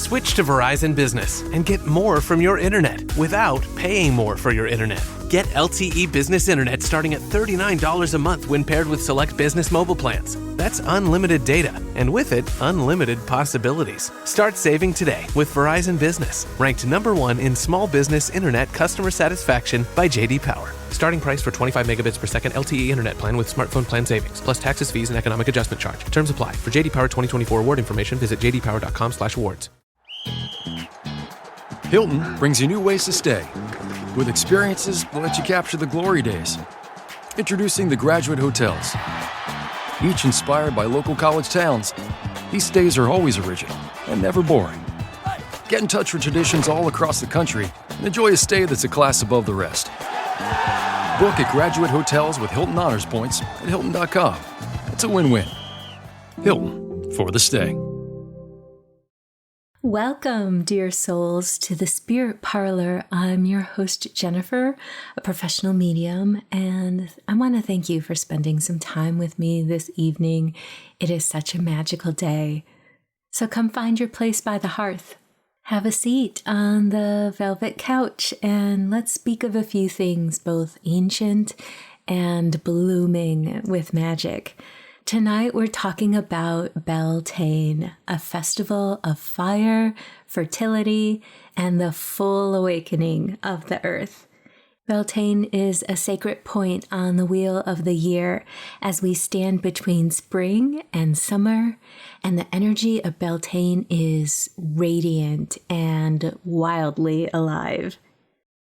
Switch to Verizon Business and get more from your internet without paying more for your internet. Get LTE Business Internet starting at $39 a month when paired with select business mobile plans. That's unlimited data, and with it, unlimited possibilities. Start saving today with Verizon Business, ranked #1 in small business internet customer satisfaction by J.D. Power. Starting price for 25 megabits per second LTE internet plan with smartphone plan savings, plus taxes, fees, and economic adjustment charge. Terms apply. For J.D. Power 2024 award information, visit jdpower.com/awards. Hilton brings you new ways to stay, with experiences that let you capture the glory days. Introducing the Graduate Hotels. Each inspired by local college towns, these stays are always original and never boring. Get in touch with traditions all across the country and enjoy a stay that's a class above the rest. Book at Graduate Hotels with Hilton Honors Points at Hilton.com. It's a win-win. Hilton, for the stay. Welcome, dear souls, to the Spirit Parlor. I'm your host, Jennifer, a professional medium, and I want to thank you for spending some time with me this evening. It is such a magical day. So come find your place by the hearth. Have a seat on the velvet couch, and let's speak of a few things, both ancient and blooming with magic. Tonight, we're talking about Beltane, a festival of fire, fertility, and the full awakening of the earth. Beltane is a sacred point on the wheel of the year as we stand between spring and summer, and the energy of Beltane is radiant and wildly alive.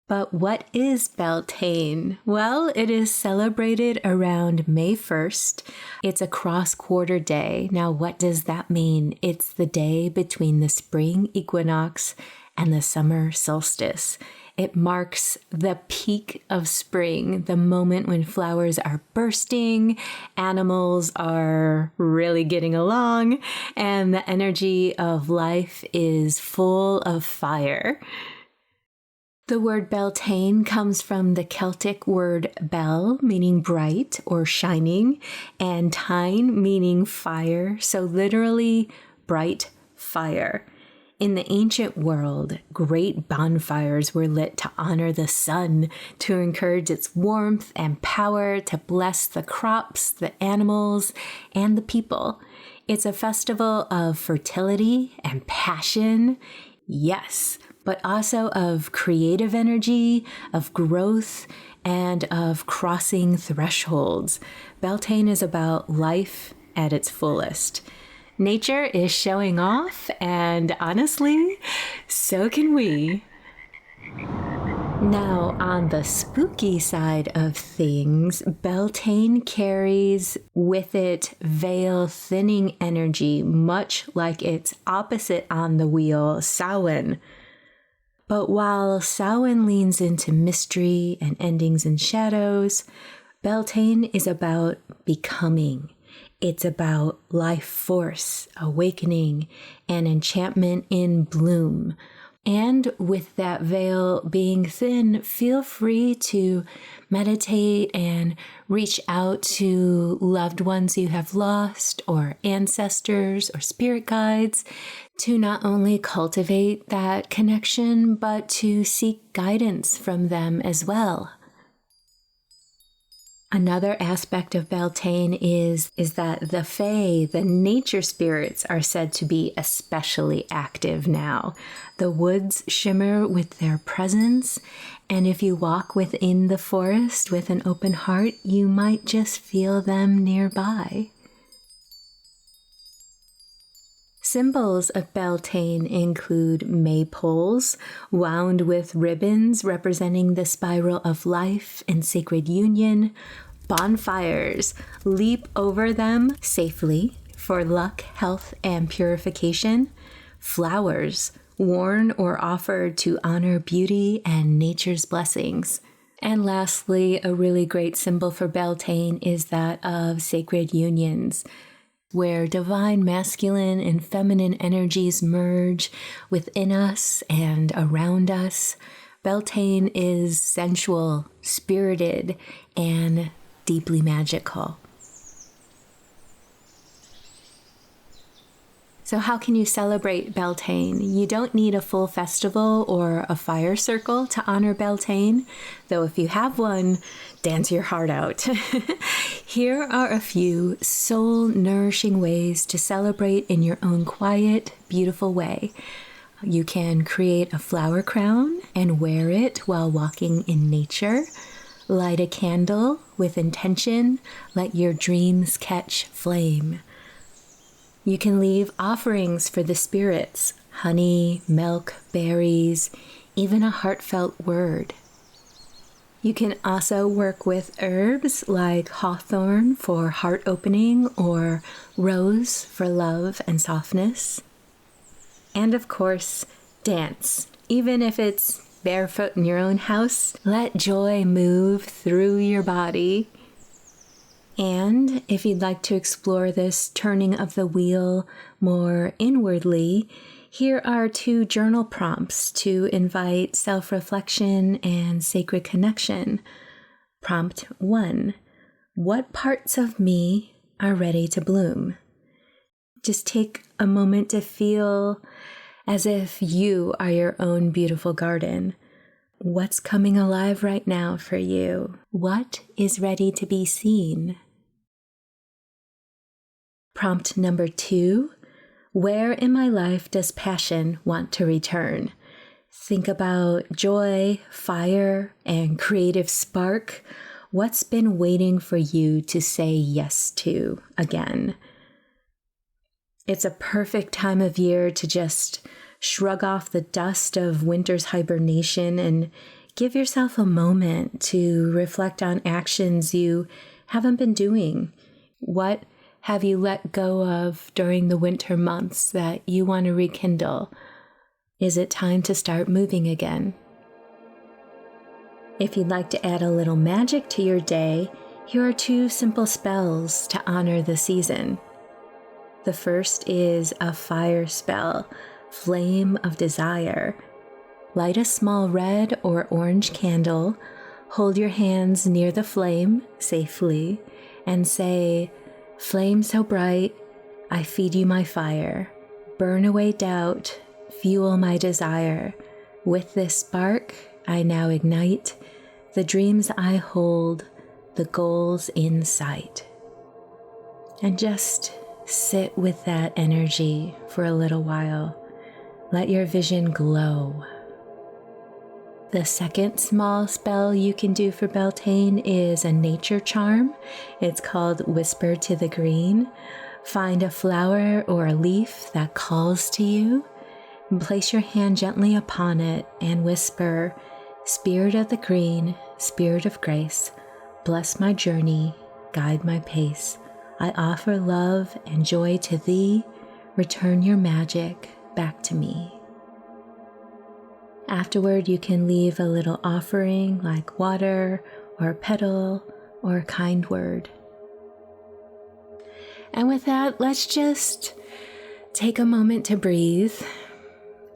But what is Beltane? Well, it is celebrated around May 1st. It's a cross-quarter day. Now, what does that mean? It's the day between the spring equinox and the summer solstice. It marks the peak of spring, the moment when flowers are bursting, animals are really getting along, and the energy of life is full of fire. The word Beltane comes from the Celtic word bel, meaning bright or shining, and tine, meaning fire, so literally bright fire. In the ancient world, great bonfires were lit to honor the sun, to encourage its warmth and power, to bless the crops, the animals, and the people. It's a festival of fertility and passion, yes, but also of creative energy, of growth, and of crossing thresholds. Beltane is about life at its fullest. Nature is showing off, and honestly, so can we. Now, on the spooky side of things, Beltane carries with it veil-thinning energy, much like its opposite on the wheel, Samhain. But while Samhain leans into mystery and endings and shadows, Beltane is about becoming. It's about life force, awakening, and enchantment in bloom. And with that veil being thin, feel free to meditate and reach out to loved ones you have lost, or ancestors or spirit guides, to not only cultivate that connection, but to seek guidance from them as well. Another aspect of Beltane is that the Fae, the nature spirits, are said to be especially active now. The woods shimmer with their presence, and if you walk within the forest with an open heart, you might just feel them nearby. Symbols of Beltane include maypoles, wound with ribbons representing the spiral of life and sacred union, bonfires, leap over them safely for luck, health, and purification, flowers, worn or offered to honor beauty and nature's blessings. And lastly, a really great symbol for Beltane is that of sacred unions, where divine masculine and feminine energies merge within us and around us. Beltane is sensual, spirited, and deeply magical. So how can you celebrate Beltane? You don't need a full festival or a fire circle to honor Beltane, though if you have one, dance your heart out. Here are a few soul-nourishing ways to celebrate in your own quiet, beautiful way. You can create a flower crown and wear it while walking in nature. Light a candle with intention. Let your dreams catch flame. You can leave offerings for the spirits, honey, milk, berries, even a heartfelt word. You can also work with herbs like hawthorn for heart opening or rose for love and softness. And of course, dance. Even if it's barefoot in your own house, let joy move through your body. And if you'd like to explore this turning of the wheel more inwardly, here are 2 journal prompts to invite self-reflection and sacred connection. Prompt 1. What parts of me are ready to bloom? Just take a moment to feel as if you are your own beautiful garden. What's coming alive right now for you? What is ready to be seen? Prompt number 2, where in my life does passion want to return? Think about joy, fire, and creative spark. What's been waiting for you to say yes to again? It's a perfect time of year to just shrug off the dust of winter's hibernation and give yourself a moment to reflect on actions you haven't been doing. What have you let go of during the winter months that you want to rekindle? Is it time to start moving again? If you'd like to add a little magic to your day, here are 2 simple spells to honor the season. The first is a fire spell, Flame of Desire. Light a small red or orange candle, hold your hands near the flame safely, and say, "Flame so bright, I feed you my fire. Burn away doubt, fuel my desire. With this spark, I now ignite the dreams I hold, the goals in sight." And just sit with that energy for a little while. Let your vision glow. The second small spell you can do for Beltane is a nature charm. It's called Whisper to the Green. Find a flower or a leaf that calls to you, and place your hand gently upon it and whisper, "Spirit of the green, Spirit of grace, bless my journey, guide my pace. I offer love and joy to thee, return your magic back to me." Afterward, you can leave a little offering like water or a petal or a kind word. And with that, let's just take a moment to breathe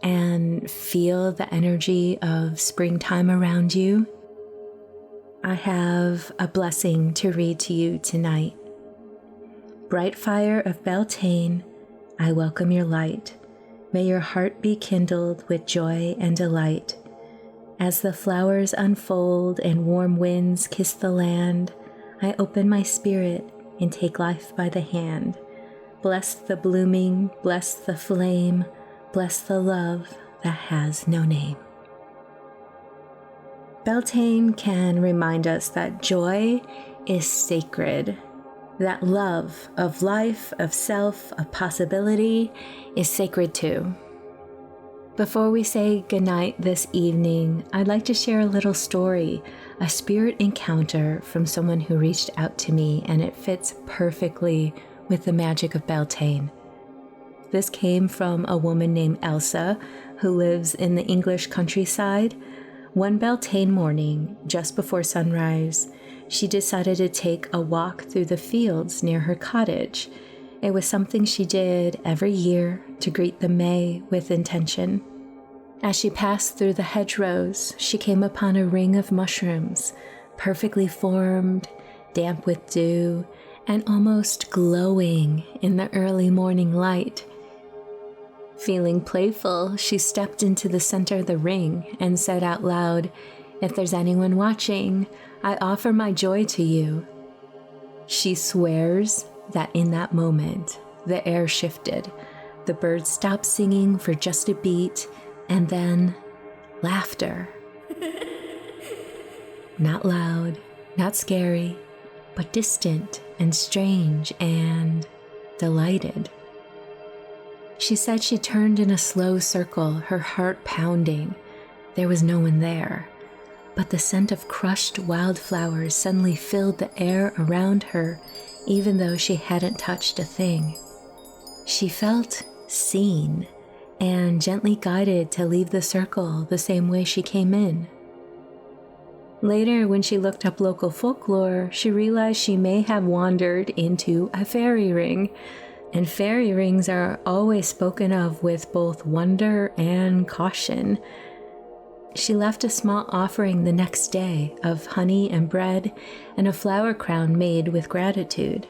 and feel the energy of springtime around you. I have a blessing to read to you tonight. Bright fire of Beltane, I welcome your light. May your heart be kindled with joy and delight. As the flowers unfold and warm winds kiss the land, I open my spirit and take life by the hand. Bless the blooming, bless the flame, bless the love that has no name. Beltane can remind us that joy is sacred, that love of life, of self, of possibility is sacred too. Before we say goodnight this evening, I'd like to share a little story, a spirit encounter from someone who reached out to me, and it fits perfectly with the magic of Beltane. This came from a woman named Elsa who lives in the English countryside. One Beltane morning, just before sunrise, she decided to take a walk through the fields near her cottage. It was something she did every year to greet the May with intention. As she passed through the hedgerows, she came upon a ring of mushrooms, perfectly formed, damp with dew, and almost glowing in the early morning light. Feeling playful, she stepped into the center of the ring and said out loud, "If there's anyone watching, I offer my joy to you." She swears that in that moment, the air shifted. The birds stopped singing for just a beat, and then laughter. Not loud, not scary, but distant and strange and delighted. She said she turned in a slow circle, her heart pounding. There was no one there, but the scent of crushed wildflowers suddenly filled the air around her, even though she hadn't touched a thing. She felt seen and gently guided to leave the circle the same way she came in. Later, when she looked up local folklore, she realized she may have wandered into a fairy ring, and fairy rings are always spoken of with both wonder and caution. She left a small offering the next day of honey and bread and a flower crown made with gratitude.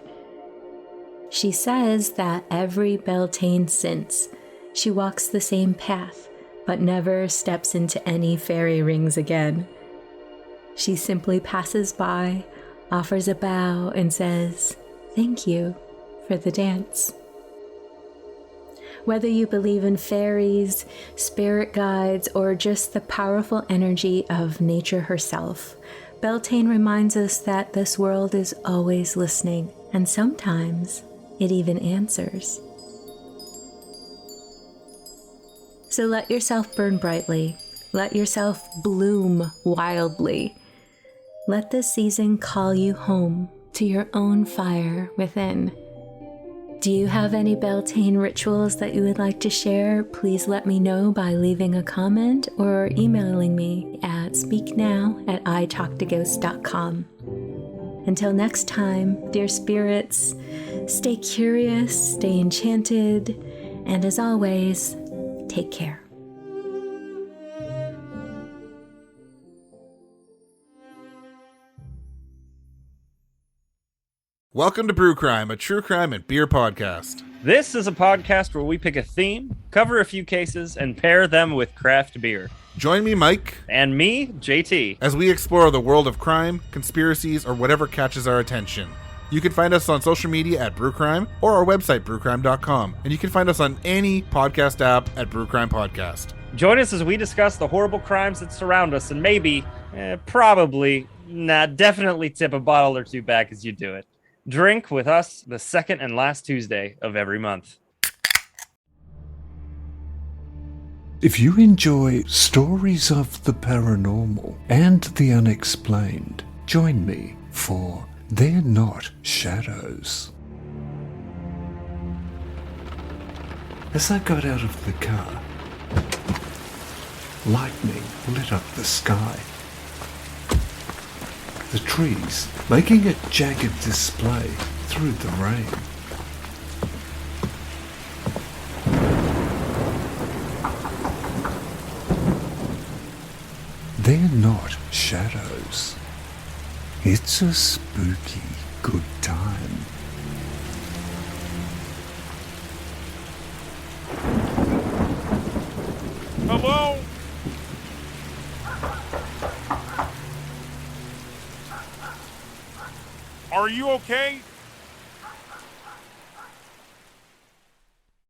She says that every Beltane since, she walks the same path, but never steps into any fairy rings again. She simply passes by, offers a bow, and says, "Thank you for the dance." Whether you believe in fairies, spirit guides, or just the powerful energy of nature herself, Beltane reminds us that this world is always listening, and sometimes it even answers. So let yourself burn brightly. Let yourself bloom wildly. Let this season call you home to your own fire within. Do you have any Beltane rituals that you would like to share? Please let me know by leaving a comment or emailing me at speaknow@italktoghosts.com. Until next time, dear spirits, stay curious, stay enchanted, and as always, take care. Welcome to Brew Crime, a true crime and beer podcast. This is a podcast where we pick a theme, cover a few cases, and pair them with craft beer. Join me, Mike, And me, JT. as we explore the world of crime, conspiracies, or whatever catches our attention. You can find us on social media at Brewcrime or our website, brewcrime.com. And you can find us on any podcast app at Brewcrime Podcast. Join us as we discuss the horrible crimes that surround us and maybe, definitely tip a bottle or two back as you do it. Drink with us the second and last Tuesday of every month. If you enjoy stories of the paranormal and the unexplained, join me for They're Not Shadows. As I got out of the car, lightning lit up the sky. The trees making a jagged display through the rain. They're not shadows. It's a spooky good time. Hello? Are you okay?